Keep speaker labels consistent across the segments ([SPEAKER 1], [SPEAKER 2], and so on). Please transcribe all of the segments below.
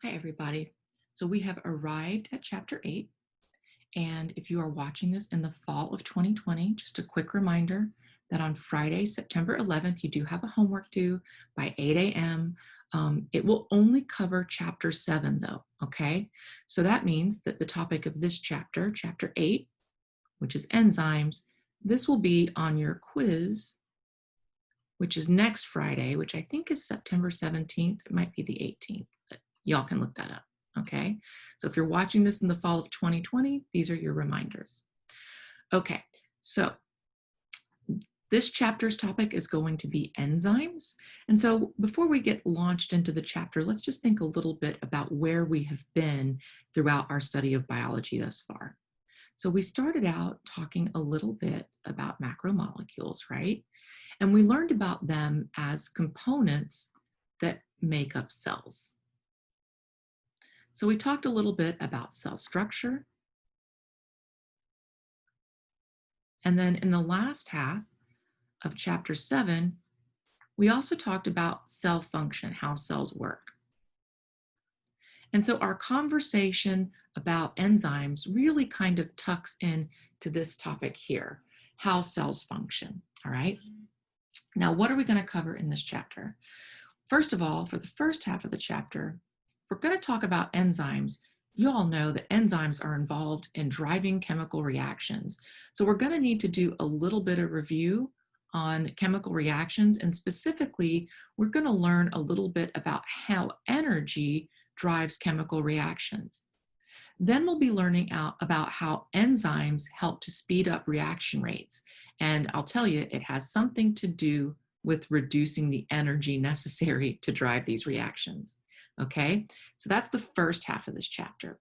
[SPEAKER 1] Hi, everybody. So we have arrived at chapter 8. And if you are watching this in the fall of 2020, just a quick reminder that on Friday, September 11th, you do have a homework due by 8 a.m. It will only cover chapter 7, though, okay? So that means that the topic of this chapter, chapter 8, which is enzymes, this will be on your quiz, which is next Friday, which I think is September 17th. It might be the 18th, but y'all can look that up. Okay, so if you're watching this in the fall of 2020, these are your reminders. Okay, so this chapter's topic is going to be enzymes. And so before we get launched into the chapter, let's just think a little bit about where we have been throughout our study of biology thus far. So we started out talking a little bit about macromolecules, right? And we learned about them as components that make up cells. So we talked a little bit about cell structure. And then in the last half of chapter 7, we also talked about cell function, how cells work. And so our conversation about enzymes really kind of tucks in to this topic here, how cells function, all right? Now, what are we going to cover in this chapter? First of all, for the first half of the chapter, if we're going to talk about enzymes, you all know that enzymes are involved in driving chemical reactions. So we're going to need to do a little bit of review on chemical reactions, and specifically, we're going to learn a little bit about how energy drives chemical reactions. Then we'll be learning about how enzymes help to speed up reaction rates. And I'll tell you, it has something to do with reducing the energy necessary to drive these reactions. Okay, so that's the first half of this chapter.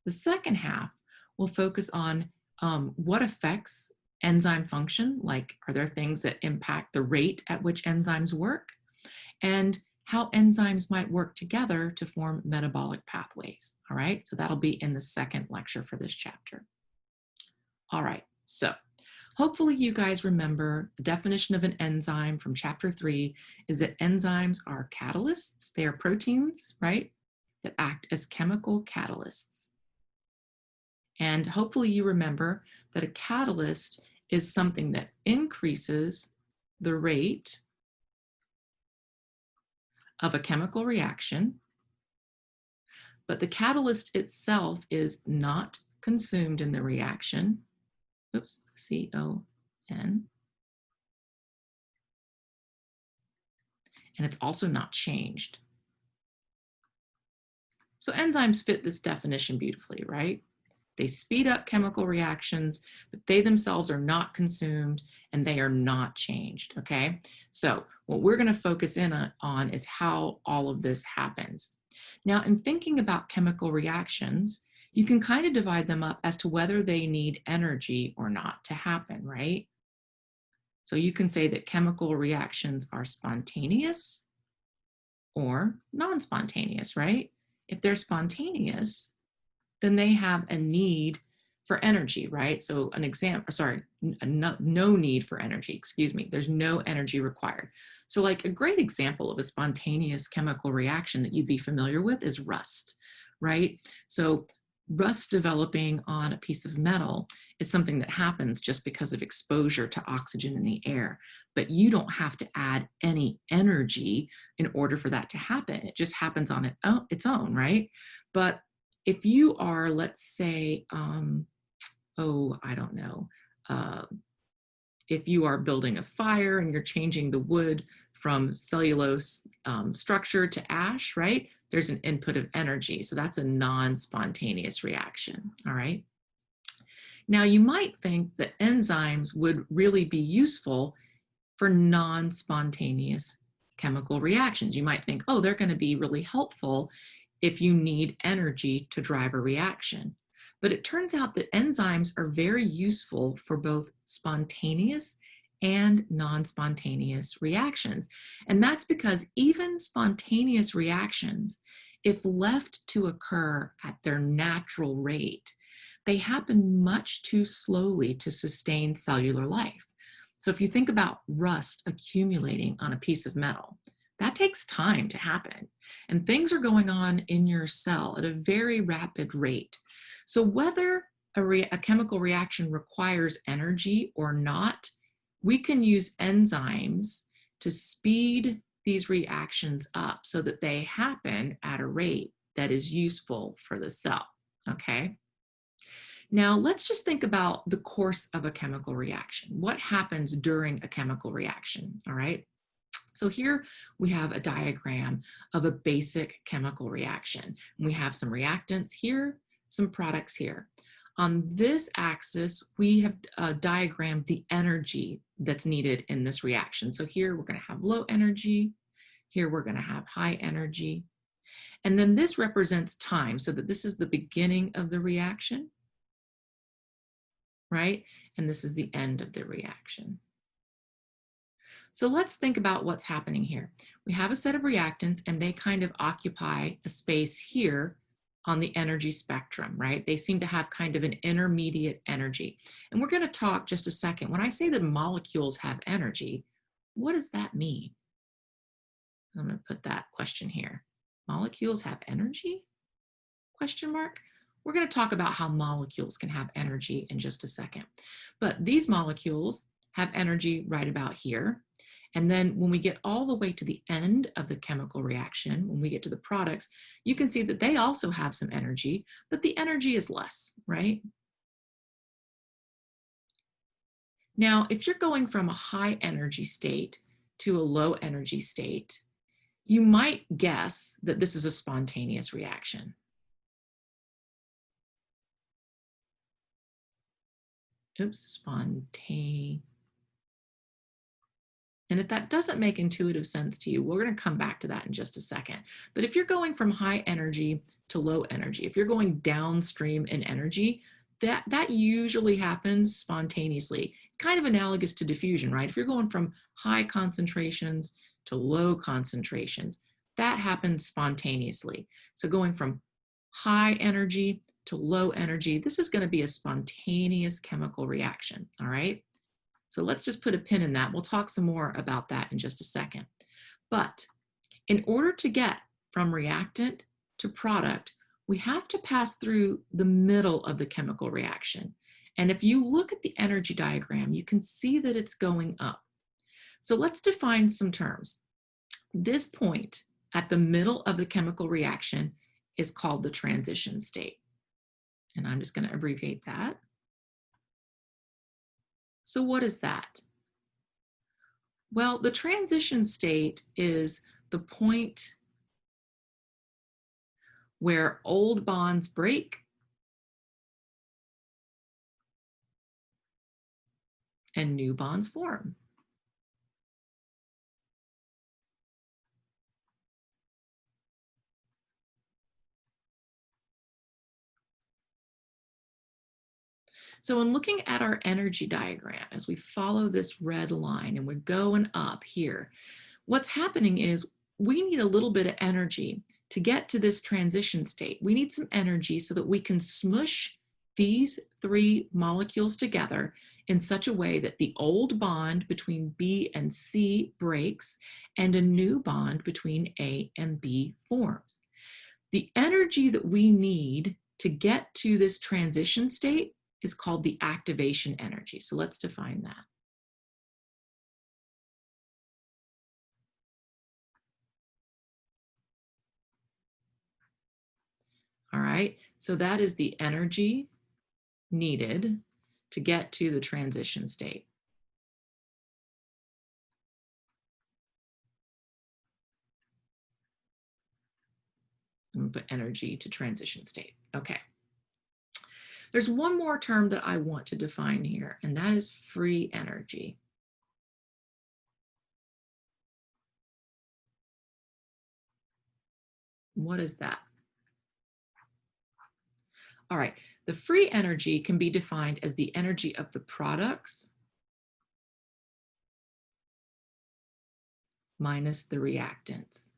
[SPEAKER 1] The second half will focus on what affects enzyme function, like are there things that impact the rate at which enzymes work, and how enzymes might work together to form metabolic pathways. All right, so that'll be in the second lecture for this chapter. All right, so hopefully you guys remember the definition of an enzyme from chapter 3 is that enzymes are catalysts. They are proteins, right, that act as chemical catalysts. And hopefully you remember that a catalyst is something that increases the rate of a chemical reaction, but the catalyst itself is not consumed in the reaction. Oops, C-O-N. And it's also not changed. So enzymes fit this definition beautifully, right? They speed up chemical reactions, but they themselves are not consumed and they are not changed, okay? So what we're gonna focus in on is how all of this happens. Now, in thinking about chemical reactions, you can kind of divide them up as to whether they need energy or not to happen, right? So you can say that chemical reactions are spontaneous or non-spontaneous, right? If they're spontaneous, then they have a need for energy, right? So an example, sorry, no need for energy, excuse me. There's no energy required. So like a great example of a spontaneous chemical reaction that you'd be familiar with is rust, right? So rust developing on a piece of metal is something that happens just because of exposure to oxygen in the air, but you don't have to add any energy in order for that to happen. It just happens on its own, right? But if you are, let's say, I don't know, if you are building a fire and you're changing the wood from cellulose structure to ash, right? There's an input of energy. So that's a non-spontaneous reaction, all right? Now you might think that enzymes would really be useful for non-spontaneous chemical reactions. You might think, oh, they're going to be really helpful if you need energy to drive a reaction. But it turns out that enzymes are very useful for both spontaneous and non-spontaneous reactions. And that's because even spontaneous reactions, if left to occur at their natural rate, they happen much too slowly to sustain cellular life. So if you think about rust accumulating on a piece of metal, that takes time to happen. And things are going on in your cell at a very rapid rate. So whether a chemical reaction requires energy or not, we can use enzymes to speed these reactions up so that they happen at a rate that is useful for the cell, okay? Now, let's just think about the course of a chemical reaction. What happens during a chemical reaction, all right? So here we have a diagram of a basic chemical reaction. We have some reactants here, some products here. On this axis, we have diagrammed the energy that's needed in this reaction. So here we're going to have low energy. Here we're going to have high energy. And then this represents time, so that this is the beginning of the reaction, right? And this is the end of the reaction. So let's think about what's happening here. We have a set of reactants and they kind of occupy a space here on the energy spectrum, right? They seem to have kind of an intermediate energy. And we're going to talk just a second. When I say that molecules have energy, what does that mean? I'm going to put that question here. Molecules have energy? Question mark. We're going to talk about how molecules can have energy in just a second. But these molecules have energy right about here. And then when we get all the way to the end of the chemical reaction, when we get to the products, you can see that they also have some energy, but the energy is less, right? Now, if you're going from a high energy state to a low energy state, you might guess that this is a spontaneous reaction. Oops, spontaneous. And if that doesn't make intuitive sense to you, we're going to come back to that in just a second. But if you're going from high energy to low energy, if you're going downstream in energy, that usually happens spontaneously. It's kind of analogous to diffusion, right? If you're going from high concentrations to low concentrations, that happens spontaneously. So going from high energy to low energy, this is going to be a spontaneous chemical reaction, all right? So let's just put a pin in that. We'll talk some more about that in just a second. But in order to get from reactant to product, we have to pass through the middle of the chemical reaction. And if you look at the energy diagram, you can see that it's going up. So let's define some terms. This point at the middle of the chemical reaction is called the transition state. And I'm just going to abbreviate that. So what is that? Well, the transition state is the point where old bonds break and new bonds form. So in looking at our energy diagram, as we follow this red line and we're going up here, what's happening is we need a little bit of energy to get to this transition state. We need some energy so that we can smush these three molecules together in such a way that the old bond between B and C breaks and a new bond between A and B forms. The energy that we need to get to this transition state is called the activation energy. So let's define that. All right, so that is the energy needed to get to the transition state. I'm gonna put energy to transition state. Okay. There's one more term that I want to define here, and that is free energy. What is that? All right, the free energy can be defined as the energy of the products minus the reactants.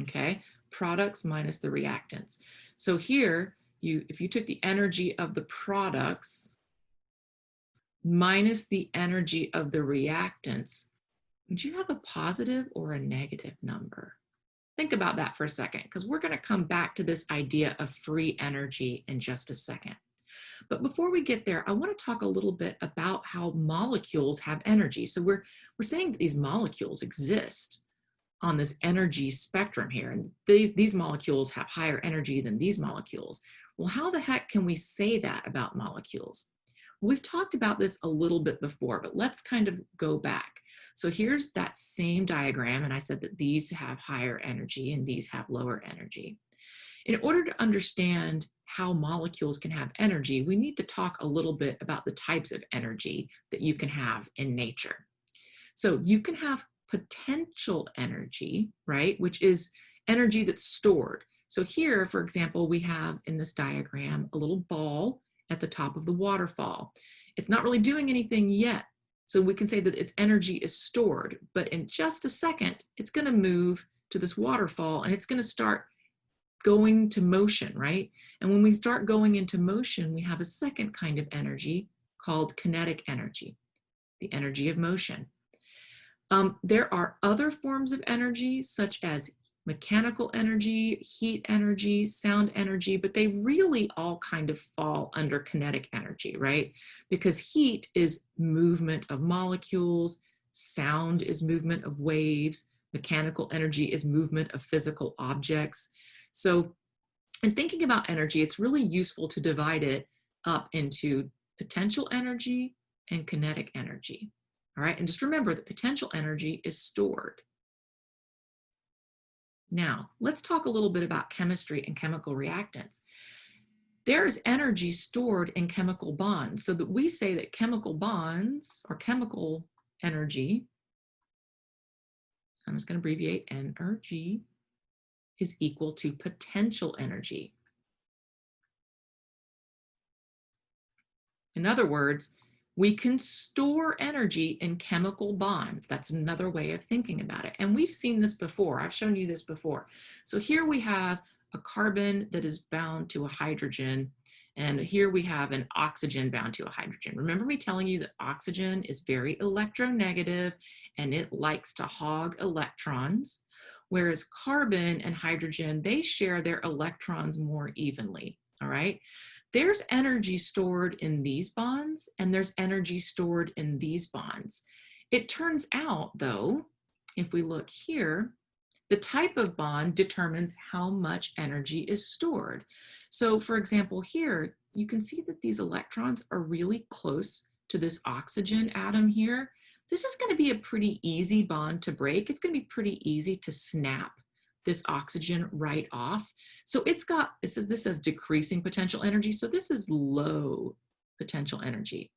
[SPEAKER 1] Okay, products minus the reactants. So here, if you took the energy of the products minus the energy of the reactants, would you have a positive or a negative number? Think about that for a second, because we're going to come back to this idea of free energy in just a second. But before we get there, I want to talk a little bit about how molecules have energy. So we're saying that these molecules exist on this energy spectrum here, and these molecules have higher energy than these molecules. Well, how the heck can we say that about molecules? We've talked about this a little bit before, but let's kind of go back. So here's that same diagram, and I said that these have higher energy and these have lower energy. In order to understand how molecules can have energy, we need to talk a little bit about the types of energy that you can have in nature. So you can have potential energy, right, which is energy that's stored. So here, for example, we have in this diagram a little ball at the top of the waterfall. It's not really doing anything yet. So we can say that its energy is stored, but in just a second, it's going to move to this waterfall and it's going to start going to motion, right? And when we start going into motion, we have a second kind of energy called kinetic energy, the energy of motion. There are other forms of energy, such as mechanical energy, heat energy, sound energy, but they really all kind of fall under kinetic energy, right? Because heat is movement of molecules, sound is movement of waves, mechanical energy is movement of physical objects. So in thinking about energy, it's really useful to divide it up into potential energy and kinetic energy. All right, and just remember that potential energy is stored. Now, let's talk a little bit about chemistry and chemical reactants. There's energy stored in chemical bonds, so that we say that chemical bonds or chemical energy, I'm just going to abbreviate energy, is equal to potential energy. In other words, we can store energy in chemical bonds. That's another way of thinking about it. And we've seen this before. I've shown you this before. So here we have a carbon that is bound to a hydrogen, and here we have an oxygen bound to a hydrogen. Remember me telling you that oxygen is very electronegative and it likes to hog electrons, whereas carbon and hydrogen, they share their electrons more evenly, all right? There's energy stored in these bonds and there's energy stored in these bonds. It turns out, though, if we look here, the type of bond determines how much energy is stored. So for example, here, you can see that these electrons are really close to this oxygen atom here. This is going to be a pretty easy bond to break. It's going to be pretty easy to snap this oxygen right off. So it's got, this says decreasing potential energy. So this is low potential energy.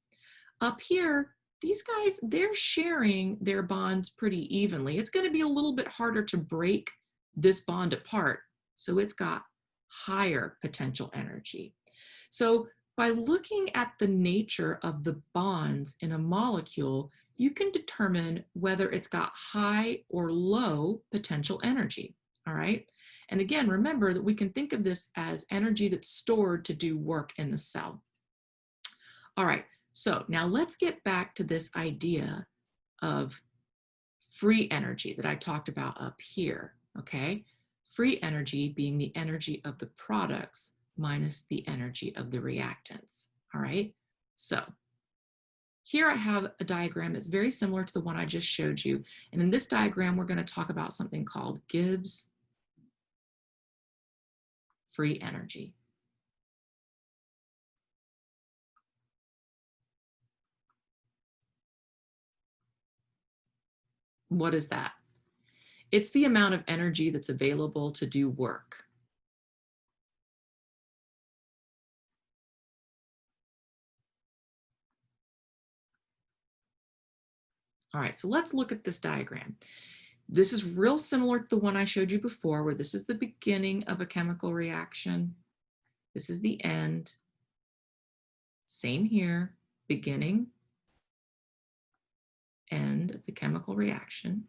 [SPEAKER 1] Up here, these guys, they're sharing their bonds pretty evenly. It's going to be a little bit harder to break this bond apart. So it's got higher potential energy. So by looking at the nature of the bonds in a molecule, you can determine whether it's got high or low potential energy. All right. And again, remember that we can think of this as energy that's stored to do work in the cell. All right. So now let's get back to this idea of free energy that I talked about up here. Okay. Free energy being the energy of the products minus the energy of the reactants. All right. So here I have a diagram that's very similar to the one I just showed you. And in this diagram, we're going to talk about something called Gibbs free energy. What is that? It's the amount of energy that's available to do work. All right, so let's look at this diagram. This is real similar to the one I showed you before, where this is the beginning of a chemical reaction. This is the end. Same here, beginning, end of the chemical reaction.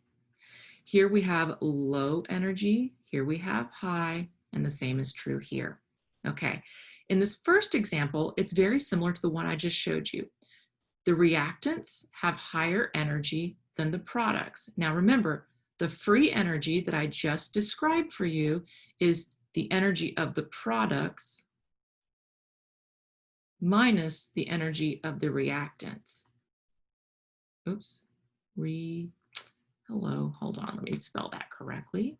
[SPEAKER 1] Here we have low energy, here we have high, and the same is true here. Okay, in this first example, it's very similar to the one I just showed you. The reactants have higher energy than the products. Now remember, the free energy that I just described for you is the energy of the products minus the energy of the reactants. Oops, hello, hold on, let me spell that correctly.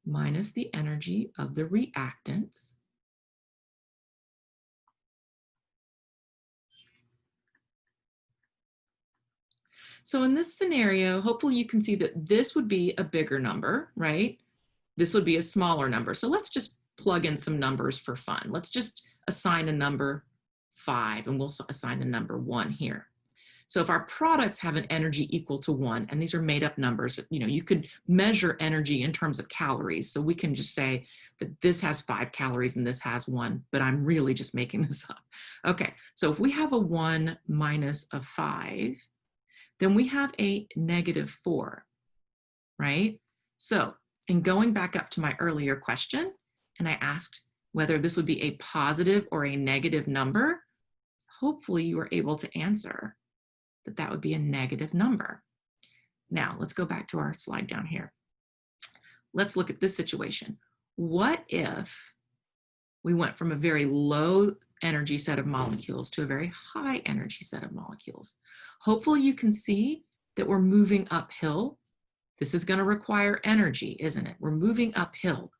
[SPEAKER 1] Minus the energy of the reactants. So in this scenario, hopefully you can see that this would be a bigger number, right? This would be a smaller number. So let's just plug in some numbers for fun. Let's just assign a number 5 and we'll assign a number 1 here. So if our products have an energy equal to 1, and these are made up numbers, you know, you could measure energy in terms of calories. So we can just say that this has 5 calories and this has 1, but I'm really just making this up. Okay, so if we have a 1 minus a 5, then we have a -4, right? So in going back up to my earlier question, and I asked whether this would be a positive or a negative number, hopefully you were able to answer that that would be a negative number. Now let's go back to our slide down here. Let's look at this situation. What if we went from a very low energy set of molecules to a very high energy set of molecules? Hopefully you can see that we're moving uphill. This is going to require energy, isn't it? We're moving uphill.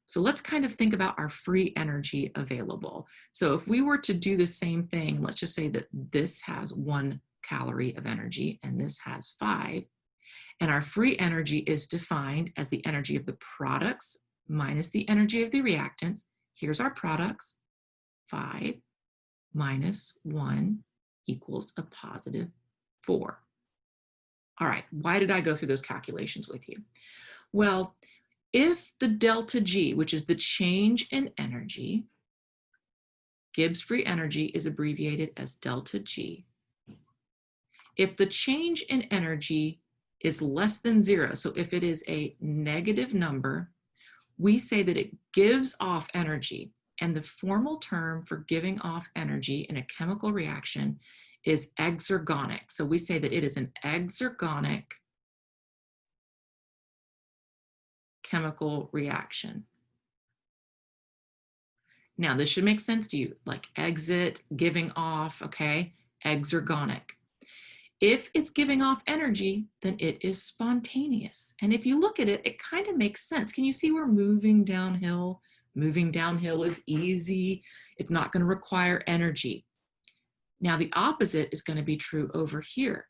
[SPEAKER 1] So let's kind of think about our free energy available. So if we were to do the same thing, let's just say that this has 1 calorie of energy and this has 5, and our free energy is defined as the energy of the products minus the energy of the reactants. Here's our products. 5 minus 1 equals a +4. All right, why did I go through those calculations with you? Well, if the delta G, which is the change in energy, Gibbs free energy is abbreviated as delta G. If the change in energy is less than 0, so if it is a negative number, we say that it gives off energy. And the formal term for giving off energy in a chemical reaction is exergonic. So we say that it is an exergonic chemical reaction. Now, this should make sense to you, like exit, giving off, okay? Exergonic. If it's giving off energy, then it is spontaneous. And if you look at it, it kind of makes sense. Can you see we're moving downhill? Moving downhill is easy. It's not going to require energy. Now, the opposite is going to be true over here.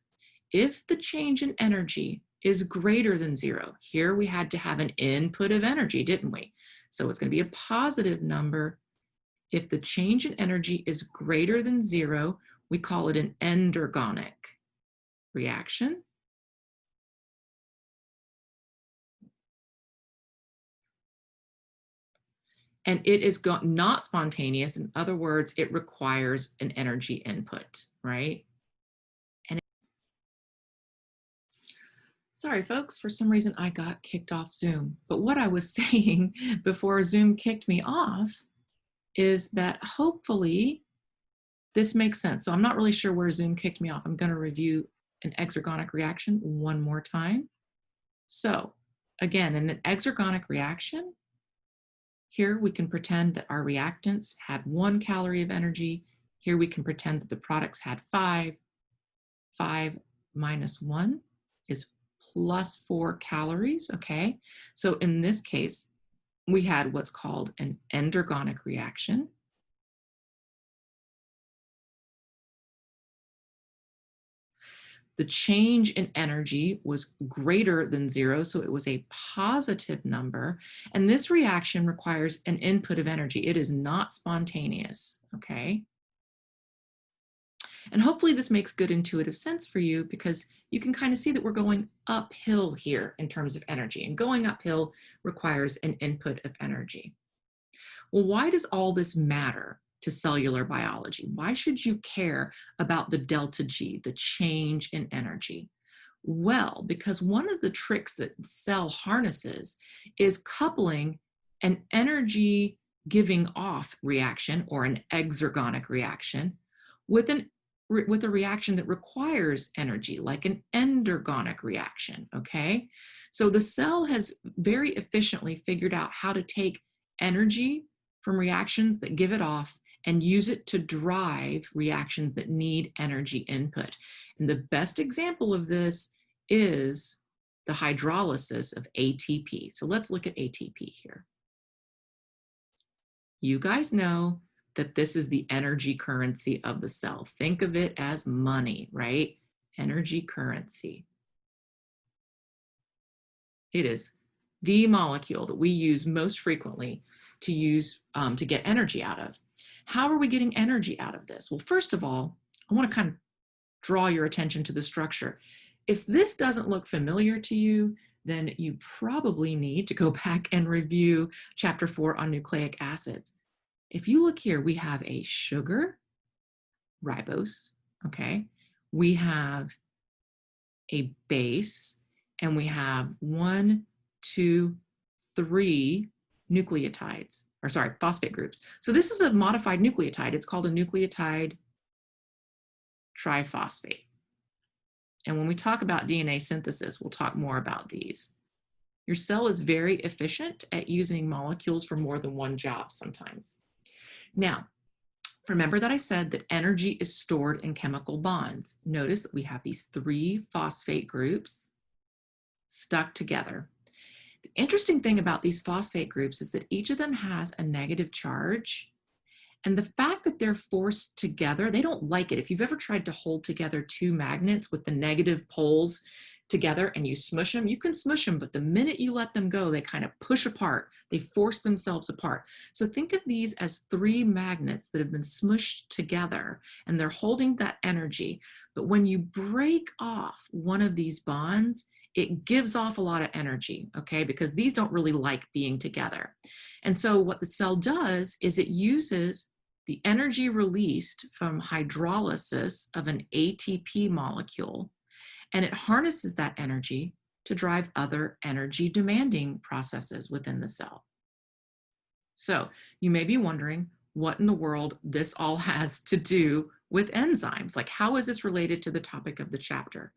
[SPEAKER 1] If the change in energy is greater than 0, here we had to have an input of energy, didn't we? So it's going to be a positive number. If the change in energy is greater than 0, we call it an endergonic reaction. And it is not spontaneous. In other words, it requires an energy input, right? Sorry, folks, for some reason I got kicked off Zoom. But what I was saying before Zoom kicked me off is that hopefully this makes sense. So I'm not really sure where Zoom kicked me off. I'm going to review an exergonic reaction one more time. So again, in an exergonic reaction, here we can pretend that our reactants had 1 calorie of energy. Here we can pretend that the products had 5. 5 minus 1 is +4 calories, okay? So in this case, we had what's called an endergonic reaction. The change in energy was greater than 0, so it was a positive number. And this reaction requires an input of energy. It is not spontaneous, okay? And hopefully this makes good intuitive sense for you, because you can kind of see that we're going uphill here in terms of energy, and going uphill requires an input of energy. Well, why does all this matter to cellular biology? Why should you care about the delta G, the change in energy? Well, because one of the tricks that the cell harnesses is coupling an energy giving off reaction, or an exergonic reaction, with an with a reaction that requires energy, like an endergonic reaction, okay? So the cell has very efficiently figured out how to take energy from reactions that give it off and use it to drive reactions that need energy input. And the best example of this is the hydrolysis of ATP. So let's look at ATP here. You guys know that this is the energy currency of the cell. Think of it as money, right? Energy currency. It is the molecule that we use most frequently to use to get energy out of. How are we getting energy out of this? Well, first of all, I want to kind of draw your attention to the structure. If this doesn't look familiar to you, then you probably need to go back and review chapter 4 on nucleic acids. If you look here, we have a sugar, ribose, okay? We have a base, and we have 1, 2, 3 nucleotides, or sorry, phosphate groups. So this is a modified nucleotide. It's called a nucleotide triphosphate. And when we talk about DNA synthesis, we'll talk more about these. Your cell is very efficient at using molecules for more than one job sometimes. Now, remember that I said that energy is stored in chemical bonds. Notice that we have these 3 phosphate groups stuck together. The interesting thing about these phosphate groups is that each of them has a negative charge. And the fact that they're forced together, they don't like it. If you've ever tried to hold together 2 magnets with the negative poles together and you smush them, you can smush them, but the minute you let them go, they kind of push apart. They force themselves apart. So think of these as 3 magnets that have been smushed together and they're holding that energy. But when you break off one of these bonds, it gives off a lot of energy, okay? Because these don't really like being together. And so what the cell does is it uses the energy released from hydrolysis of an ATP molecule, and it harnesses that energy to drive other energy demanding processes within the cell. So you may be wondering what in the world this all has to do with enzymes. Like, how is this related to the topic of the chapter?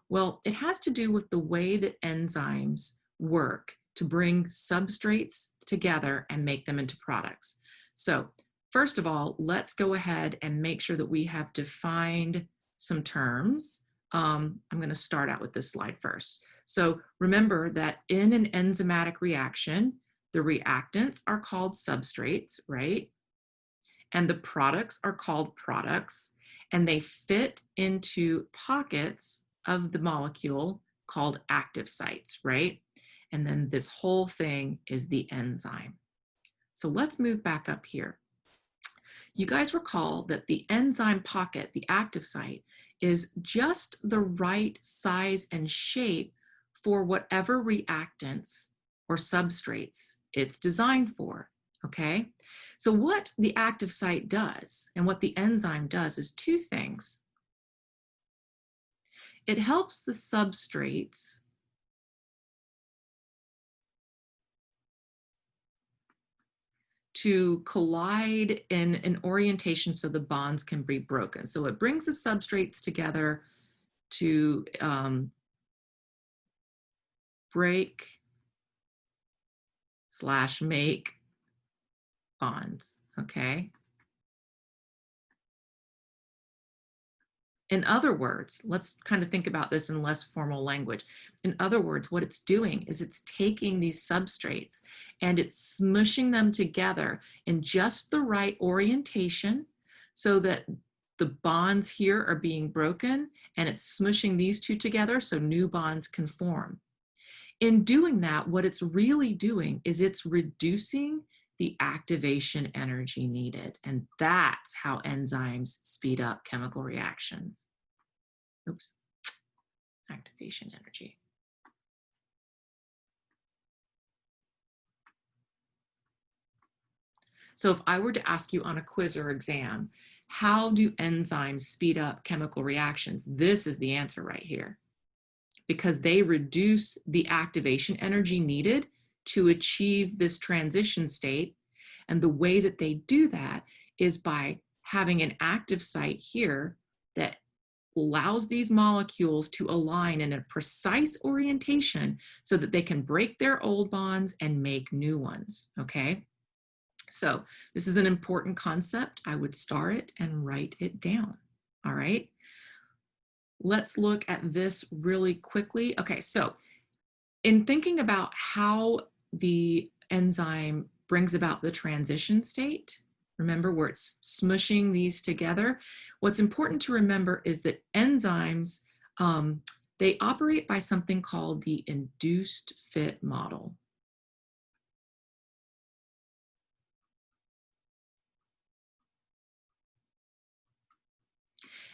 [SPEAKER 1] Well, it has to do with the way that enzymes work to bring substrates together and make them into products. So first of all, let's go ahead and make sure that we have defined some terms. I'm going to start out with this slide first. So remember that in an enzymatic reaction, the reactants are called substrates, right? And the products are called products, and they fit into pockets of the molecule called active sites, right? And then this whole thing is the enzyme. So let's move back up here. You guys recall that the enzyme pocket, the active site, is just the right size and shape for whatever reactants or substrates it's designed for, okay? So what the active site does and what the enzyme does is 2 things. It helps the substrates to collide in an orientation so the bonds can be broken. So it brings the substrates together to break/make bonds, okay? In other words, let's kind of think about this in less formal language. In other words, what it's doing is it's taking these substrates and it's smushing them together in just the right orientation so that the bonds here are being broken, and it's smushing these 2 together so new bonds can form. In doing that, what it's really doing is it's reducing the activation energy needed. And that's how enzymes speed up chemical reactions. Oops, activation energy. So if I were to ask you on a quiz or exam, how do enzymes speed up chemical reactions? This is the answer right here. Because they reduce the activation energy needed to achieve this transition state. And the way that they do that is by having an active site here that allows these molecules to align in a precise orientation so that they can break their old bonds and make new ones, okay? So this is an important concept. I would star it and write it down, all right? Let's look at this really quickly. Okay, so in thinking about how the enzyme brings about the transition state, remember where it's smushing these together, what's important to remember is that enzymes, they operate by something called the induced fit model.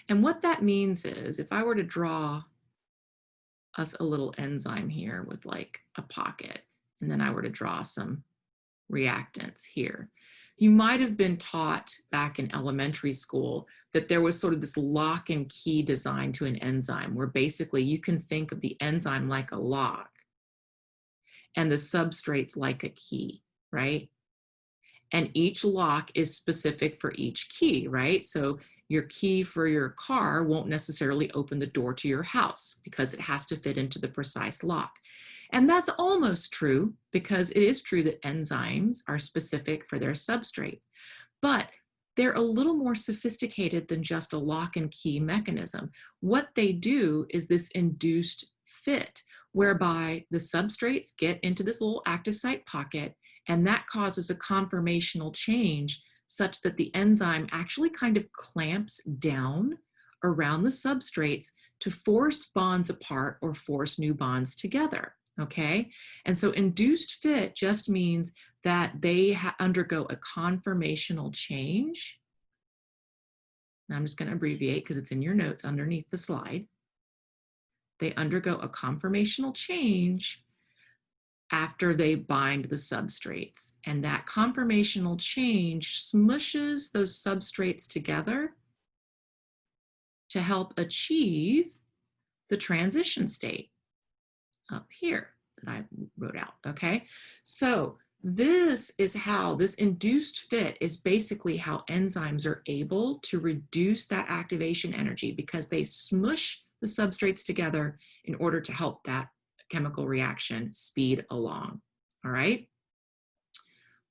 [SPEAKER 1] And what that means is, if I were to draw us a little enzyme here with like a pocket, and then I were to draw some reactants here, you might have been taught back in elementary school that there was sort of this lock and key design to an enzyme, where basically you can think of the enzyme like a lock and the substrates like a key, right? And each lock is specific for each key, right? So your key for your car won't necessarily open the door to your house because it has to fit into the precise lock. And that's almost true, because it is true that enzymes are specific for their substrate, but they're a little more sophisticated than just a lock and key mechanism. What they do is this induced fit, whereby the substrates get into this little active site pocket, and that causes a conformational change such that the enzyme actually kind of clamps down around the substrates to force bonds apart or force new bonds together, okay? And so induced fit just means that they undergo a conformational change. And I'm just going to abbreviate because it's in your notes underneath the slide. They undergo a conformational change after they bind the substrates. And that conformational change smushes those substrates together to help achieve the transition state up here that I wrote out, okay? So this is how, this induced fit is basically how enzymes are able to reduce that activation energy, because they smush the substrates together in order to help that chemical reaction speed along, all right?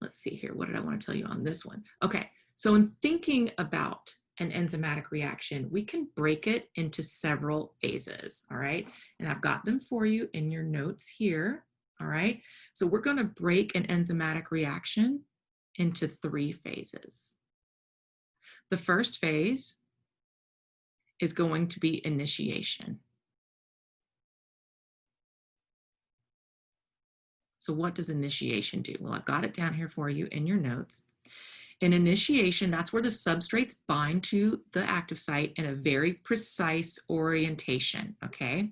[SPEAKER 1] Let's see here, what did I want to tell you on this one? Okay, so in thinking about an enzymatic reaction, we can break it into several phases, all right? And I've got them for you in your notes here, all right? So we're going to break an enzymatic reaction into 3 phases. The first phase is going to be initiation. So what does initiation do? Well, I've got it down here for you in your notes. In initiation, that's where the substrates bind to the active site in a very precise orientation, okay?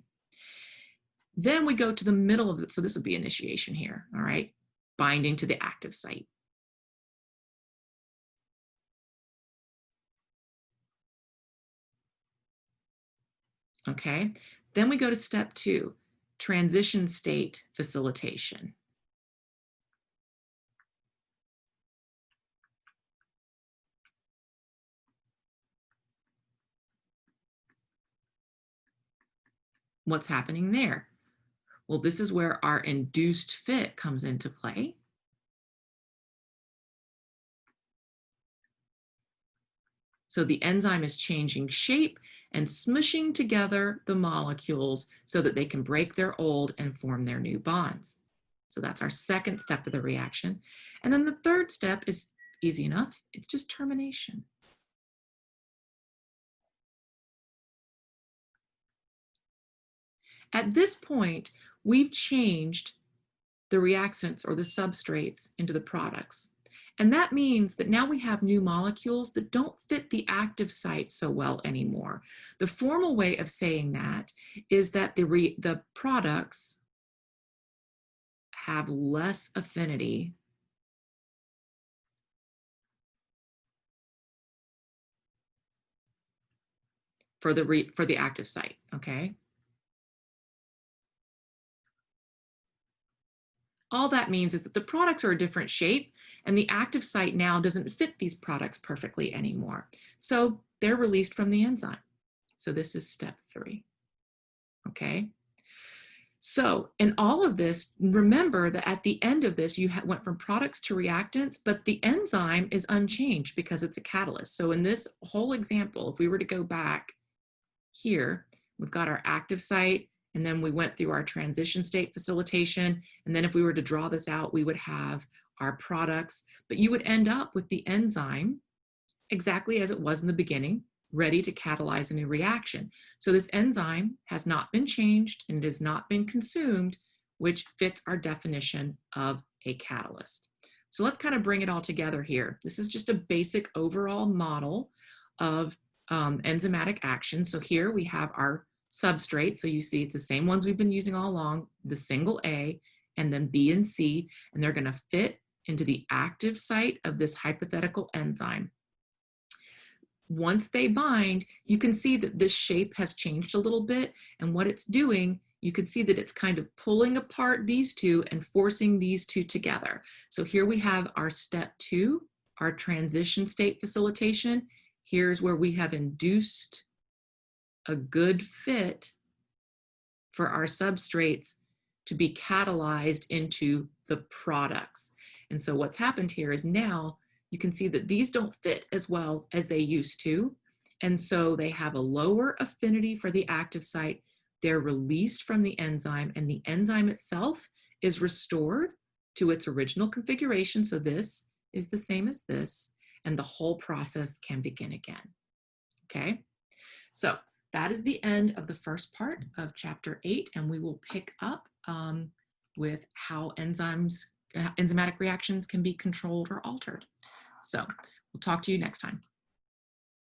[SPEAKER 1] Then we go to the middle of it, so this would be initiation here, all right? Binding to the active site. Okay, then we go to step 2, transition state facilitation. What's happening there? Well, this is where our induced fit comes into play. So the enzyme is changing shape and smushing together the molecules so that they can break their old and form their new bonds. So that's our second step of the reaction. And then the third step is easy enough. It's just termination. At this point, we've changed the reactants or the substrates into the products. And that means that now we have new molecules that don't fit the active site so well anymore. The formal way of saying that is that the products have less affinity for the active site, okay? All that means is that the products are a different shape, and the active site now doesn't fit these products perfectly anymore. So they're released from the enzyme. So this is step 3, okay? So in all of this, remember that at the end of this, you went from products to reactants, but the enzyme is unchanged because it's a catalyst. So in this whole example, if we were to go back here, we've got our active site, and then we went through our transition state facilitation. And then if we were to draw this out, we would have our products, but you would end up with the enzyme exactly as it was in the beginning, ready to catalyze a new reaction. So this enzyme has not been changed and it has not been consumed, which fits our definition of a catalyst. So let's kind of bring it all together here. This is just a basic overall model of enzymatic action. So here we have our substrate. So you see it's the same ones we've been using all along, the single A and then B and C, and they're going to fit into the active site of this hypothetical enzyme. Once they bind, you can see that this shape has changed a little bit, and what it's doing, you can see that it's kind of pulling apart these two and forcing these two together. So here we have our step 2, our transition state facilitation. Here's where we have induced a good fit for our substrates to be catalyzed into the products. And so what's happened here is now you can see that these don't fit as well as they used to. And so they have a lower affinity for the active site. They're released from the enzyme, and the enzyme itself is restored to its original configuration. So this is the same as this, and the whole process can begin again. Okay, so that is the end of the first part of chapter 8, and we will pick up with how enzymatic reactions can be controlled or altered. So we'll talk to you next time.